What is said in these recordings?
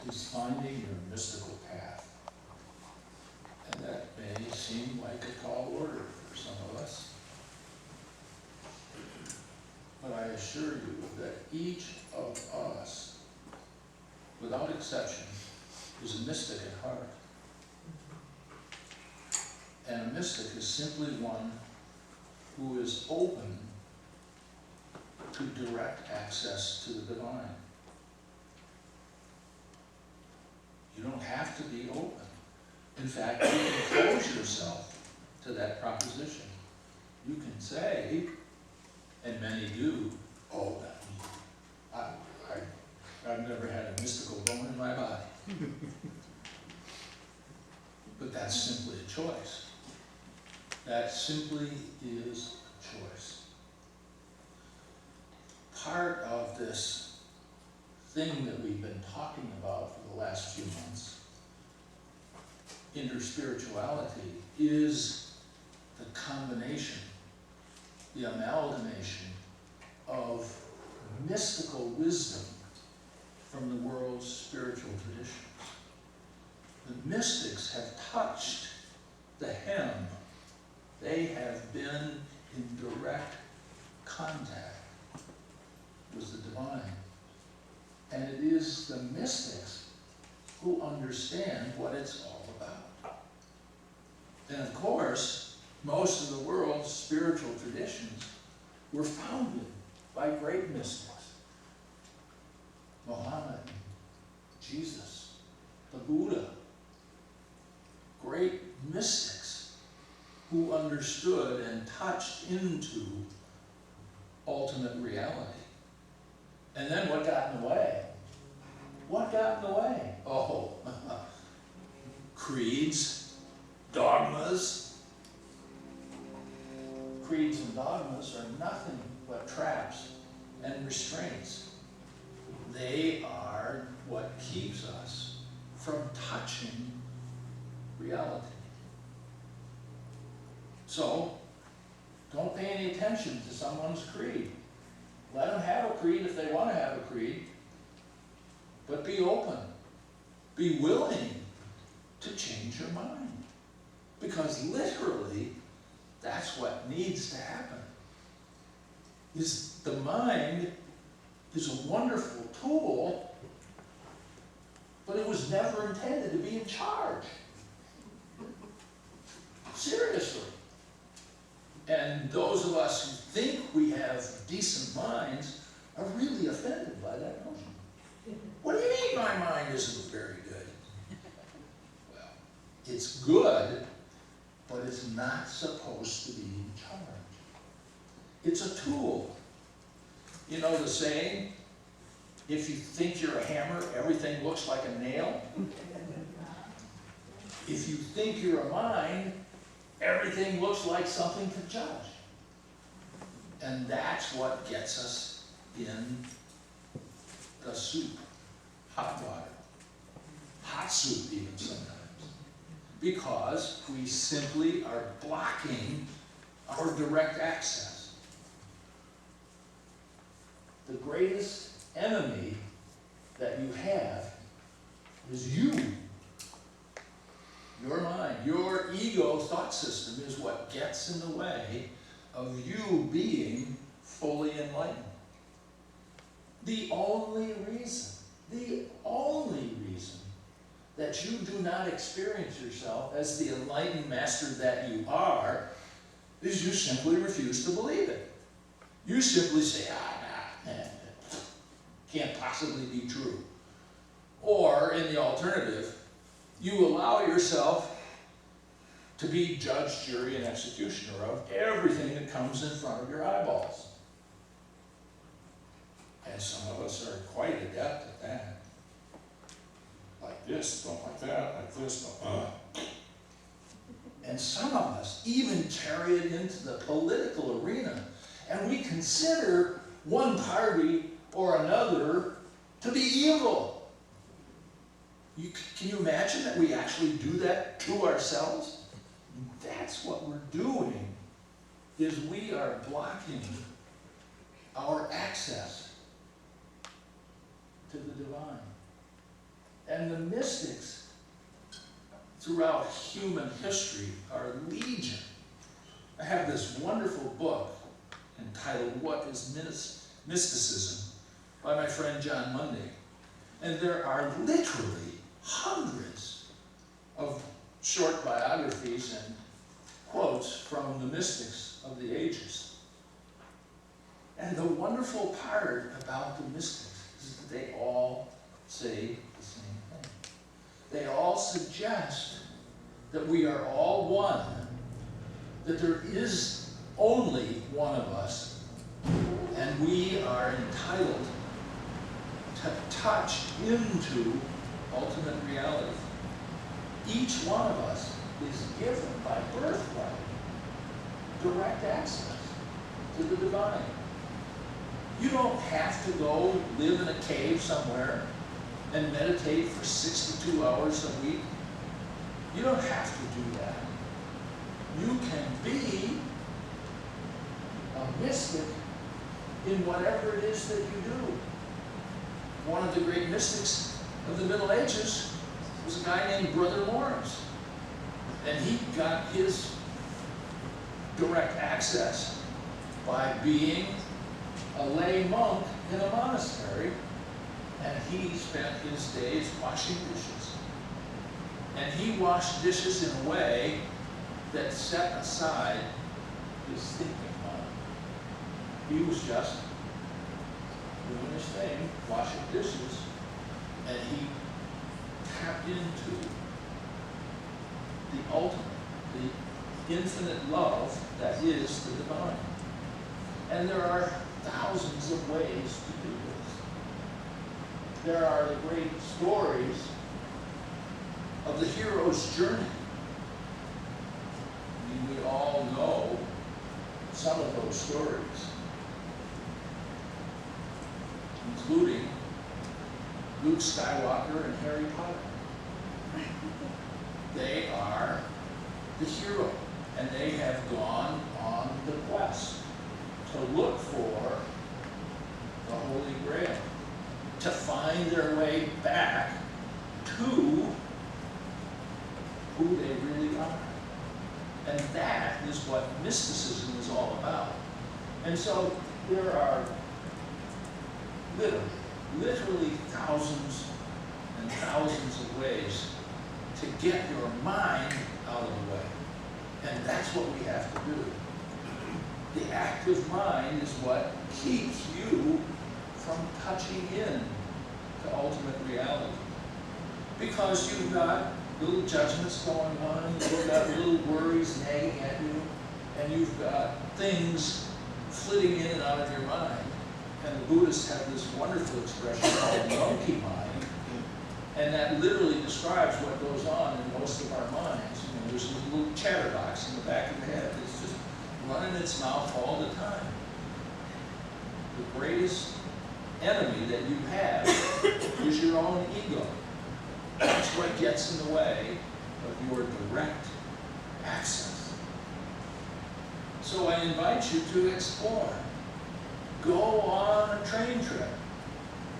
is finding your mystical path. And that may seem like a tall order for some of us. But I assure you that each of us, without exception, is a mystic at heart. And a mystic is simply one who is open to direct access to the divine. You don't have to be open. In fact, you can close yourself to that proposition. You can say, and many do, oh, I've never had a mystical bone in my body. But that's simply a choice. That simply is a choice. Part of this thing that we've been talking about for the last few months, interspirituality, is the combination, the amalgamation of mystical wisdom from the world's spiritual traditions. The mystics have touched the hem. They have been in direct contact with the divine. And it is the mystics who understand what it's all about. And of course, most of the world's spiritual traditions were founded by great mystics. Muhammad, Jesus, the Buddha, great mystics who understood and touched into ultimate reality. And then what got in the way? What got in the way? Oh, creeds, dogmas. Creeds and dogmas are nothing but traps and restraints. They are what keeps us from touching reality. So, don't pay any attention to someone's creed. Let them have a creed if they want to have a creed, but be open. Be willing to change your mind. Because literally, that's what needs to happen. The mind is a wonderful tool, but it was never intended to be in charge. Seriously. And those of us who think we have decent minds are really offended by that notion. What do you mean my mind isn't very good? Well, it's good, but it's not supposed to be in charge. It's a tool. You know the saying, if you think you're a hammer, everything looks like a nail? If you think you're a mind, everything looks like something to judge. And that's what gets us in the soup. Hot water. Hot soup even sometimes. Because we simply are blocking our direct access. The greatest enemy that you have is you. Your mind, your ego thought system is what gets in the way of you being fully enlightened. The only reason that you do not experience yourself as the enlightened master that you are is you simply refuse to believe it. You simply say, can't possibly be true. Or, in the alternative, you allow yourself to be judge, jury, and executioner of everything that comes in front of your eyeballs. And some of us are quite adept at that. Like this, don't like that, like this, don't. And some of us even carry it into the political arena, and we consider one party or another to be evil. Can you imagine that we actually do that to ourselves? That's what we're doing, is we are blocking our access to the divine. And And the mystics throughout human history are legion. I have this wonderful book entitled What is Mysticism by my friend John Munday. And there are literally hundreds of short biographies and quotes from the mystics of the ages. And the wonderful part about the mystics is that they all say the same thing. They all suggest that we are all one, that there is only one of us, and we are entitled to touch into ultimate reality. Each one of us is given by birthright direct access to the divine. You don't have to go live in a cave somewhere and meditate for 62 hours a week. You don't have to do that. You can be a mystic in whatever it is that you do. One of the great mystics of the Middle Ages was a guy named Brother Lawrence. And he got his direct access by being a lay monk in a monastery, and he spent his days washing dishes. And he washed dishes in a way that set aside his thinking mind. He was just doing his thing, washing dishes, and he tapped into the ultimate, the infinite love that is the divine. And there are thousands of ways to do this. There are the great stories of the hero's journey. I mean, we all know some of those stories, including Luke Skywalker and Harry Potter. They are the hero, and they have gone on the quest to look for the Holy Grail, to find their way back to who they really are. And that is what mysticism is all about. And so there are literally thousands and thousands of ways to get your mind out of the way. And that's what we have to do. The active mind is what keeps you from touching in to ultimate reality. Because you've got little judgments going on, you've got little worries nagging at you, and you've got things flitting in and out of your mind. And the Buddhists have this wonderful expression called monkey mind, and that literally describes what goes on in most of our minds. You know, there's a little chatterbox in the back of the head that's just running its mouth all the time. The greatest enemy that you have is your own ego. That's what gets in the way of your direct access. So I invite you to explore. Go on a train trip.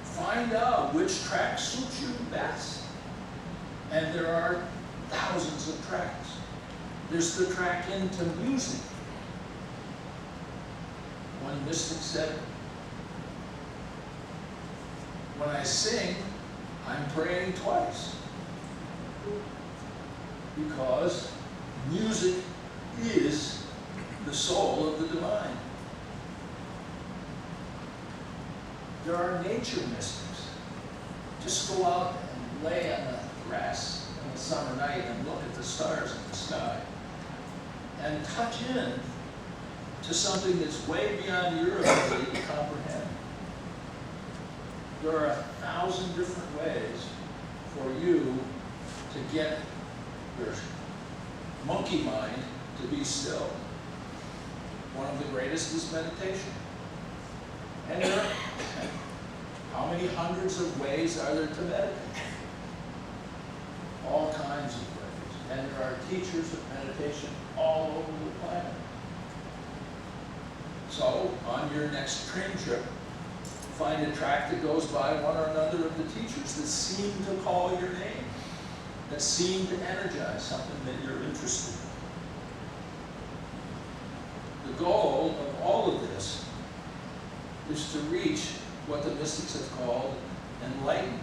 Find out which track suits you best. And there are thousands of tracks. There's the track into music. One mystic said, when I sing, I'm praying twice. Because music is the soul of the divine. There are nature mystics. Just go out and lay on the grass on a summer night and look at the stars in the sky and touch in to something that's way beyond your ability to comprehend. There are 1,000 different ways for you to get your monkey mind to be still. One of the greatest is meditation. And there are, how many hundreds of ways are there to meditate? All kinds of ways. And there are teachers of meditation all over the planet. So, on your next train trip, find a tract that goes by one or another of the teachers that seem to call your name, that seem to energize something that you're interested in. The goal of all of this is to reach what the mystics have called enlightenment.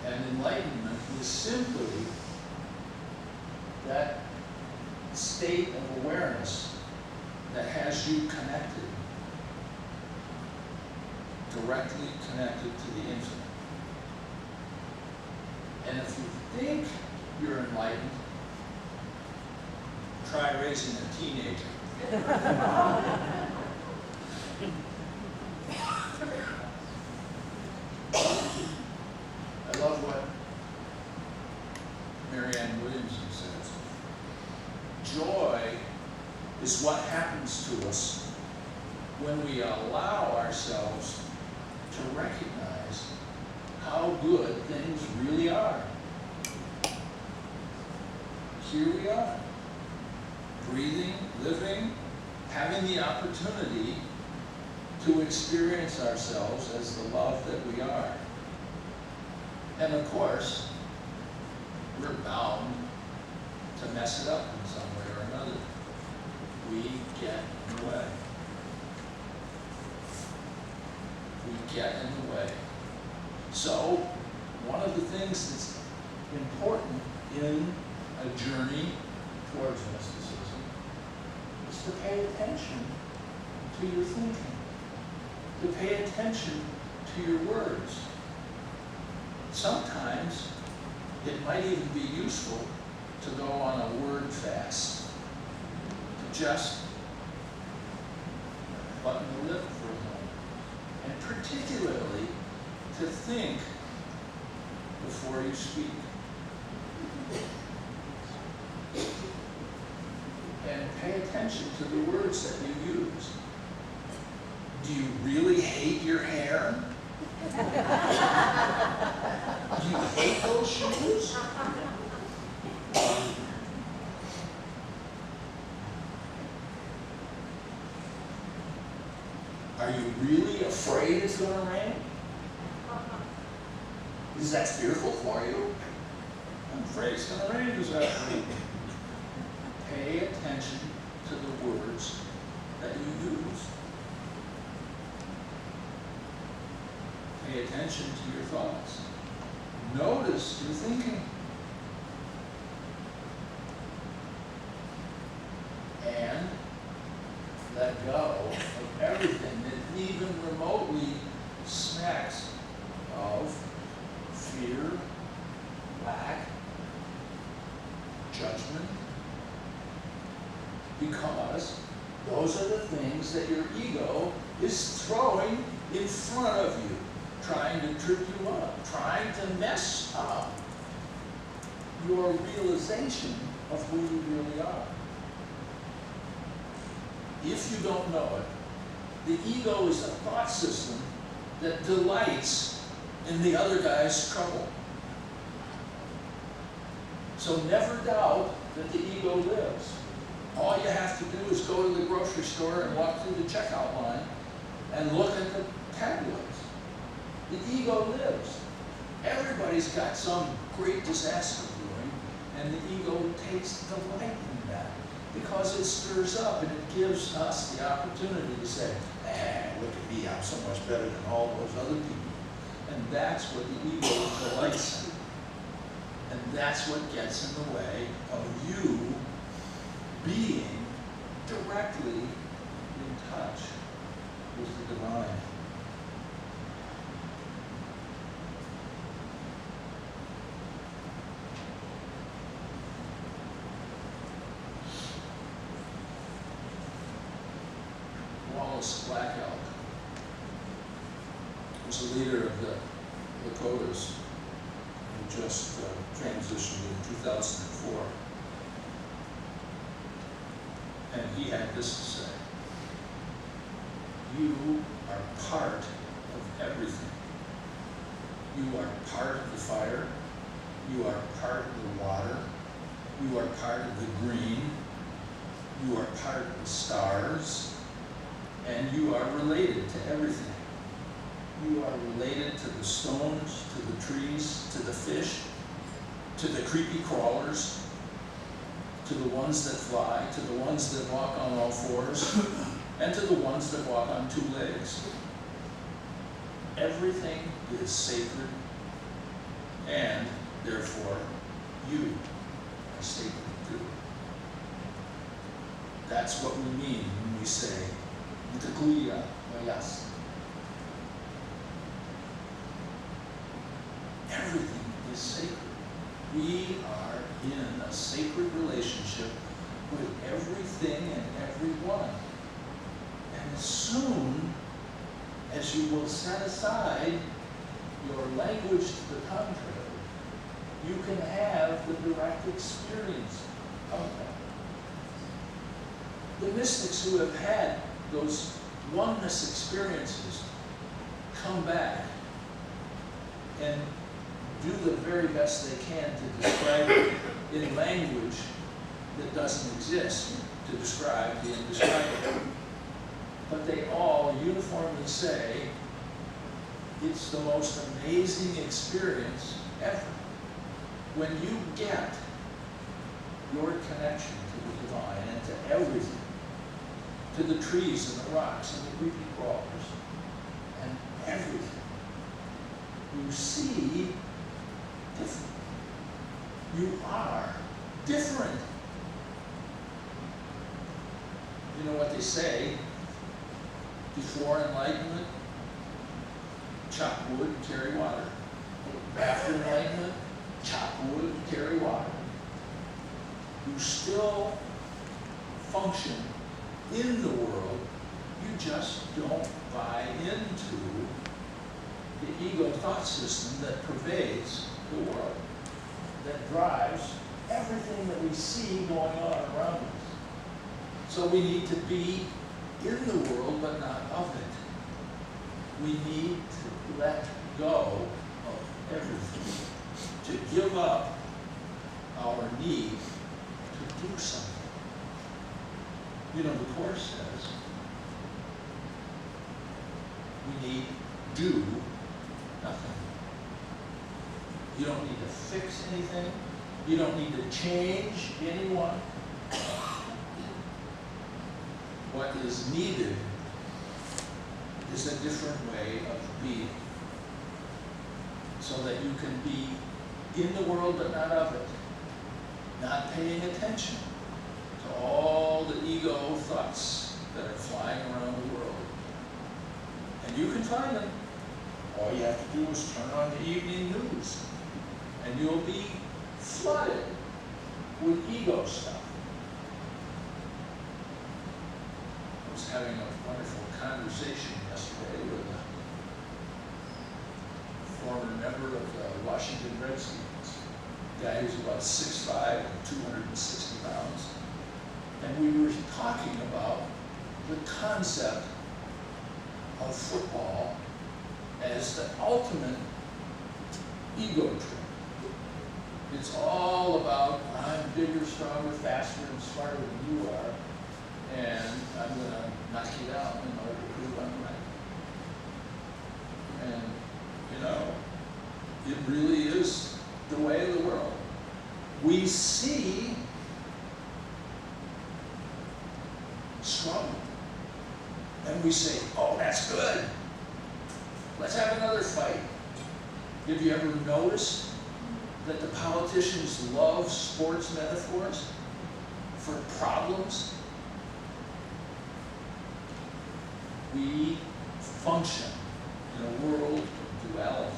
And enlightenment is simply that state of awareness that has you connected, directly connected to the infinite. And if you think you're enlightened, try raising a teenager. I love what Marianne Williamson says. Joy is what happens to us when we allow ourselves to recognize how good things really are. Here we are, breathing, living, having the opportunity to experience ourselves as the love that we are. And of course, we're bound to mess it up in some way or another. We get in the way. We get in the way. So, one of the things that's important in a journey towards mysticism is to pay attention to your thinking, to pay attention to your words. Sometimes it might even be useful to go on a word fast, to just button the lip for a moment, and particularly to think before you speak. And pay attention to the words that you use. Do you really hate your hair? Do you hate those shoes? Are you really afraid it's going to rain? Is that fearful for you? I'm afraid it's going to rain this afternoon. Pay attention to the words that you use. Pay attention to your thoughts. Notice your thinking. And let go of everything that even remotely smacks of fear, lack, judgment, because those are the things that your ego is throwing in front of you, trying to trip you up, trying to mess up your realization of who you really are. If you don't know it, the ego is a thought system that delights in the other guy's trouble. So never doubt that the ego lives. All you have to do is go to the grocery store and walk through the checkout line and look at the tabloids. The ego lives. Everybody's got some great disaster brewing, and the ego takes delight in that because it stirs up and it gives us the opportunity to say, look at me, I'm so much better than all those other people. And that's what the ego delights in. And that's what gets in the way of you being directly in touch with the divine. Wallace Black Elk was a leader of the Lakotas who just transitioned in 2004. And he had this to say: you are part of everything. You are part of the fire. You are part of the water. You are part of the green. You are part of the stars. And you are related to everything. You are related to the stones, to the trees, to the fish, to the creepy crawlers, to the ones that fly, to the ones that walk on all fours, and to the ones that walk on two legs. Everything is sacred, and therefore you are sacred too. That's what we mean when we say, Mitakuya Vayas. Everything is sacred. We are in a sacred relationship with everything and everyone. And as soon as you will set aside your language to the contrary, you can have the direct experience of that. The mystics who have had those oneness experiences come back and do the very best they can to describe it in language that doesn't exist, to describe the indescribable. But they all uniformly say it's the most amazing experience ever. When you get your connection to the divine and to everything, to the trees and the rocks and the creepy crawlers and everything, you see different. You are different. You know what they say? Before enlightenment, chop wood and carry water. After enlightenment, chop wood and carry water. You still function in the world, you just don't buy into the ego thought system that pervades the world, that drives everything that we see going on around us. So we need to be in the world, but not of it. We need to let go of everything, to give up our need to do something. You know, the Course says we need do nothing. You don't need to fix anything. You don't need to change anyone. What is needed is a different way of being, so that you can be in the world but not of it, not paying attention to all the ego thoughts that are flying around the world. And you can find them. All you have to do is turn on the evening news, and you'll be flooded with ego stuff. I was having a wonderful conversation yesterday with a former member of the Washington Redskins, a guy who's about 6'5" and 260 pounds. And we were talking about the concept of football as the ultimate ego trip. It's all about, I'm bigger, stronger, faster, and smarter than you are, and I'm going to knock you down in order to prove I'm right. And, you know, it really is the way of the world. We see struggle, and we say, oh, that's good. Let's have another fight. Have you ever noticed that the politicians love sports metaphors for problems? We function in a world of duality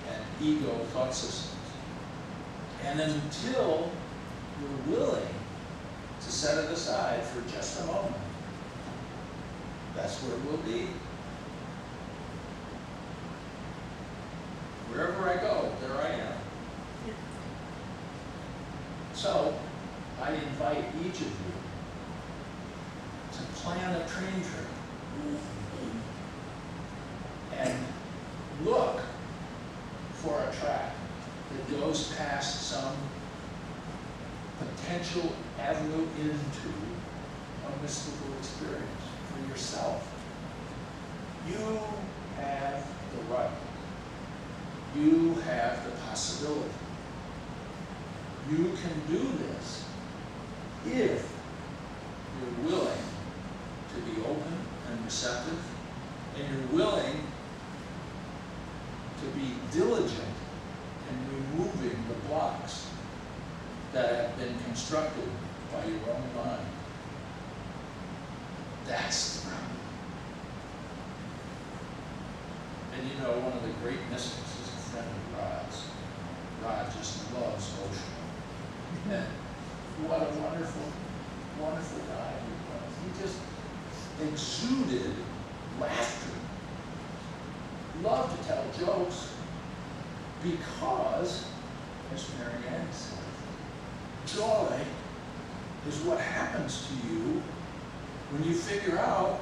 and ego thought systems. And until you're willing to set it aside for just a moment, that's where we'll be. Wherever I go, there I am. So, I invite each of you to plan a train trip and look for a track that goes past some potential avenue into a mystical experience for for yourself. You have the right. You have the possibility. You can do this if you're willing to be open and receptive, and you're willing to be diligent in removing the blocks that have been constructed by your own mind. That's the problem. And you know, one of the great mystics is a friend of Rod's. Rod just loves Osho. And what a wonderful, wonderful guy he was. He just exuded laughter. Loved to tell jokes because, as Mary Ann said, joy is what happens to you when you figure out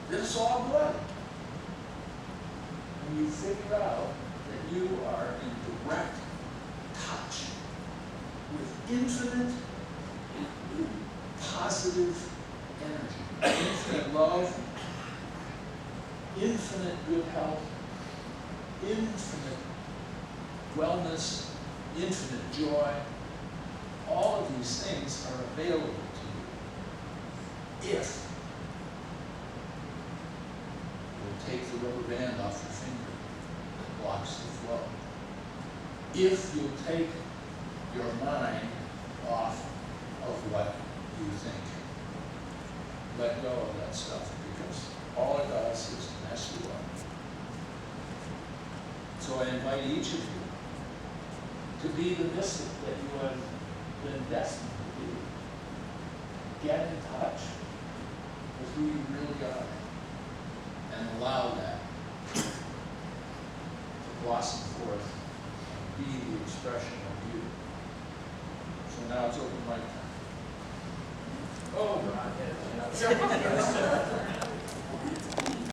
that it's all good. When you figure out that you are in direct touch with infinite positive energy, infinite love, infinite good health, infinite wellness, infinite joy. All of these things are available to you if you'll take the rubber band off your finger that blocks the flow. If you'll take your mind off of what you think. Let go of that stuff, because all it does is mess you up. So I invite each of you to be the mystic that you have been destined to be. Get in touch with who you really are and allow that to blossom forth and be the expression of you. So now it's open mic time. Oh, God.